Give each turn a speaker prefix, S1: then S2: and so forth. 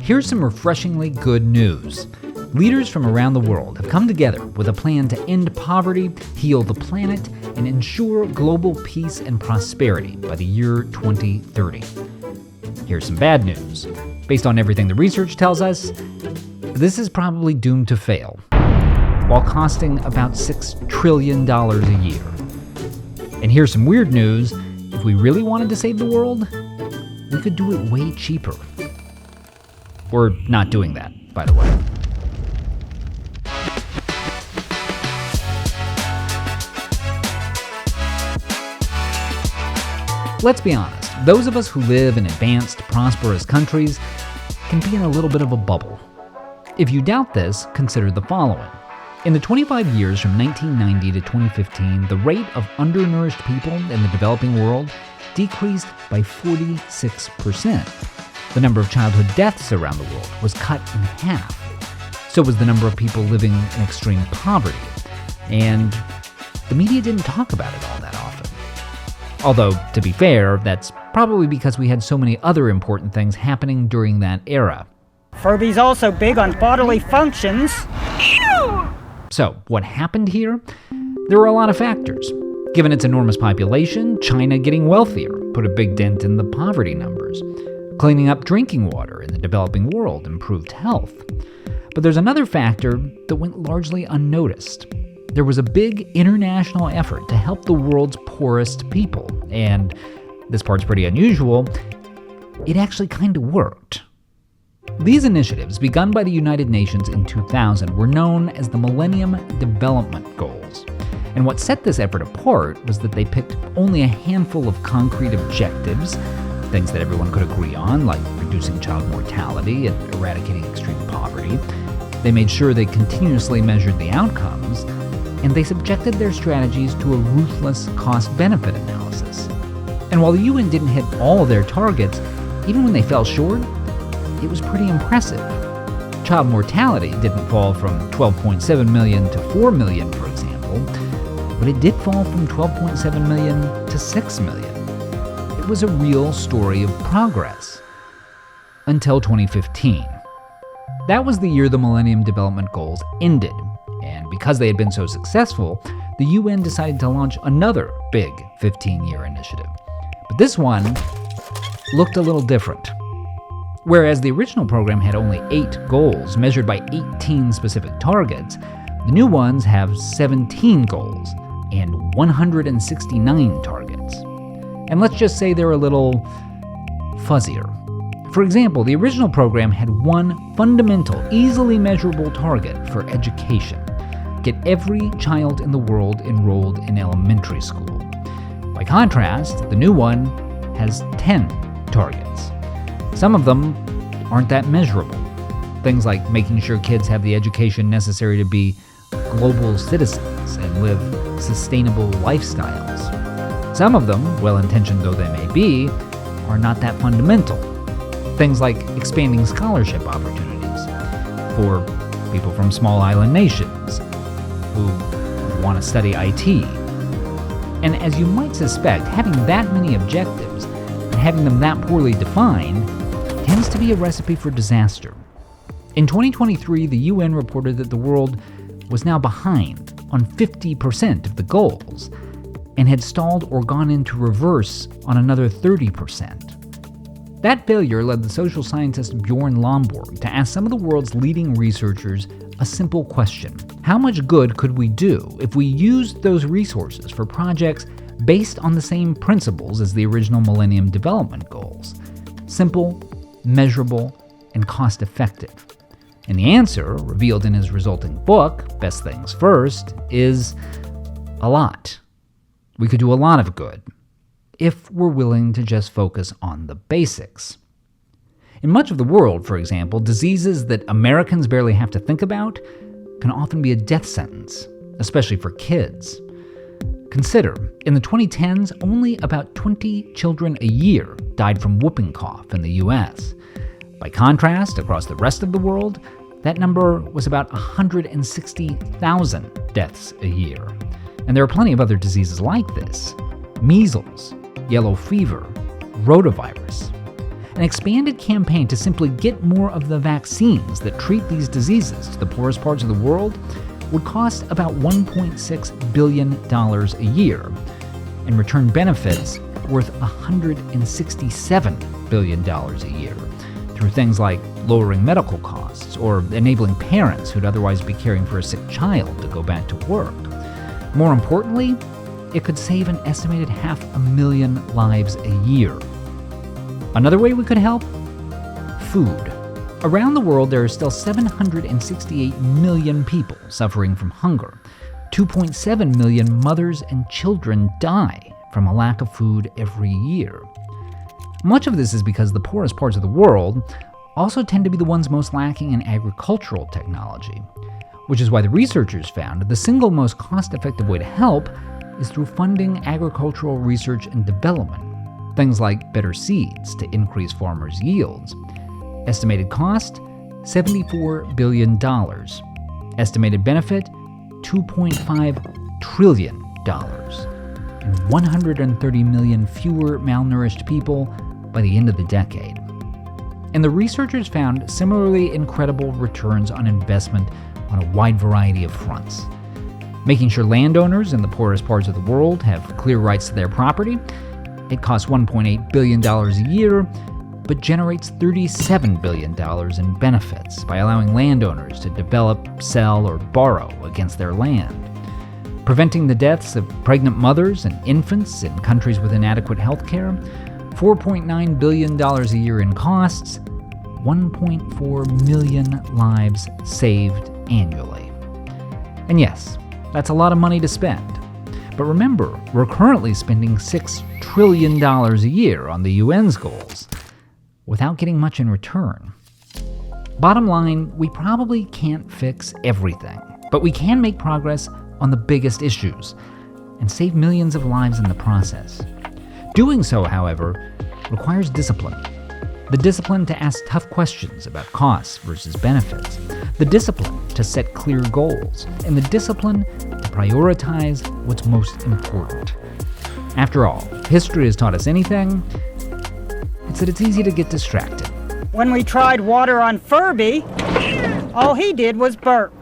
S1: Here's some refreshingly good news. Leaders from around the world have come together with a plan to end poverty, heal the planet, and ensure global peace and prosperity by the year 2030. Here's some bad news. Based on everything the research tells us, this is probably doomed to fail, while costing about $6 trillion a year. And here's some weird news. If we really wanted to save the world, we could do it way cheaper. We're not doing that, by the way. Let's be honest, those of us who live in advanced, prosperous countries can be in a little bit of a bubble. If you doubt this, consider the following. In the 25 years from 1990 to 2015, the rate of undernourished people in the developing world decreased by 46%. The number of childhood deaths around the world was cut in half. So was the number of people living in extreme poverty. And the media didn't talk about it all that often. Although, to be fair, that's probably because we had so many other important things happening during that era.
S2: Furby's also big on bodily functions.
S1: So, what happened here? There were a lot of factors. Given its enormous population, China getting wealthier put a big dent in the poverty numbers. Cleaning up drinking water in the developing world improved health. But there's another factor that went largely unnoticed. There was a big international effort to help the world's poorest people, and this part's pretty unusual, it actually kind of worked. These initiatives, begun by the United Nations in 2000, were known as the Millennium Development Goals. And what set this effort apart was that they picked only a handful of concrete objectives, things that everyone could agree on, like reducing child mortality and eradicating extreme poverty. They made sure they continuously measured the outcomes, and they subjected their strategies to a ruthless cost-benefit analysis. And while the UN didn't hit all of their targets, even when they fell short, it was pretty impressive. Child mortality didn't fall from 12.7 million to 4 million, for example, but it did fall from 12.7 million to 6 million. It was a real story of progress. Until 2015. That was the year the Millennium Development Goals ended, and because they had been so successful, the UN decided to launch another big 15-year initiative. But this one looked a little different. Whereas the original program had only 8 goals measured by 18 specific targets, the new ones have 17 goals and 169 targets. And let's just say they're a little fuzzier. For example, the original program had one fundamental, easily measurable target for education: get every child in the world enrolled in elementary school. By contrast, the new one has 10 targets. Some of them aren't that measurable. Things like making sure kids have the education necessary to be global citizens and live sustainable lifestyles. Some of them, well-intentioned though they may be, are not that fundamental. Things like expanding scholarship opportunities for people from small island nations who want to study IT. And as you might suspect, having that many objectives and having them that poorly defined tends to be a recipe for disaster. In 2023, the UN reported that the world was now behind on 50% of the goals and had stalled or gone into reverse on another 30%. That failure led the social scientist Bjorn Lomborg to ask some of the world's leading researchers a simple question. How much good could we do if we used those resources for projects based on the same principles as the original Millennium Development Goals? Simple, measurable, and cost-effective. And the answer, revealed in his resulting book, Best Things First, is a lot. We could do a lot of good if we're willing to just focus on the basics. In much of the world, for example, diseases that Americans barely have to think about can often be a death sentence, especially for kids. Consider, in the 2010s, only about 20 children a year died from whooping cough in the US. By contrast, across the rest of the world, that number was about 160,000 deaths a year. And there are plenty of other diseases like this: measles, yellow fever, rotavirus. An expanded campaign to simply get more of the vaccines that treat these diseases to the poorest parts of the world would cost about $1.6 billion a year, and return benefits worth $167 billion a year, through things like lowering medical costs or enabling parents who'd otherwise be caring for a sick child to go back to work. More importantly, it could save an estimated 500,000 lives a year. Another way we could help? Food. Around the world, there are still 768 million people suffering from hunger. 2.7 million mothers and children die from a lack of food every year. Much of this is because the poorest parts of the world also tend to be the ones most lacking in agricultural technology, which is why the researchers found the single most cost-effective way to help is through funding agricultural research and development, things like better seeds to increase farmers' yields. Estimated cost, $74 billion. Estimated benefit, $2.5 trillion. And 130 million fewer malnourished people by the end of the decade. And the researchers found similarly incredible returns on investment on a wide variety of fronts. Making sure landowners in the poorest parts of the world have clear rights to their property. It costs $1.8 billion a year, but generates $37 billion in benefits by allowing landowners to develop, sell, or borrow against their land. Preventing the deaths of pregnant mothers and infants in countries with inadequate health care, $4.9 billion a year in costs, 1.4 million lives saved annually. And yes, that's a lot of money to spend. But remember, we're currently spending $6 trillion a year on the UN's goals, without getting much in return. Bottom line, we probably can't fix everything, but we can make progress on the biggest issues and save millions of lives in the process. Doing so, however, requires discipline. The discipline to ask tough questions about costs versus benefits, the discipline to set clear goals, and the discipline to prioritize what's most important. After all, if history has taught us anything, it's that it's easy to get distracted.
S2: When we tried water on Furby, all he did was burp.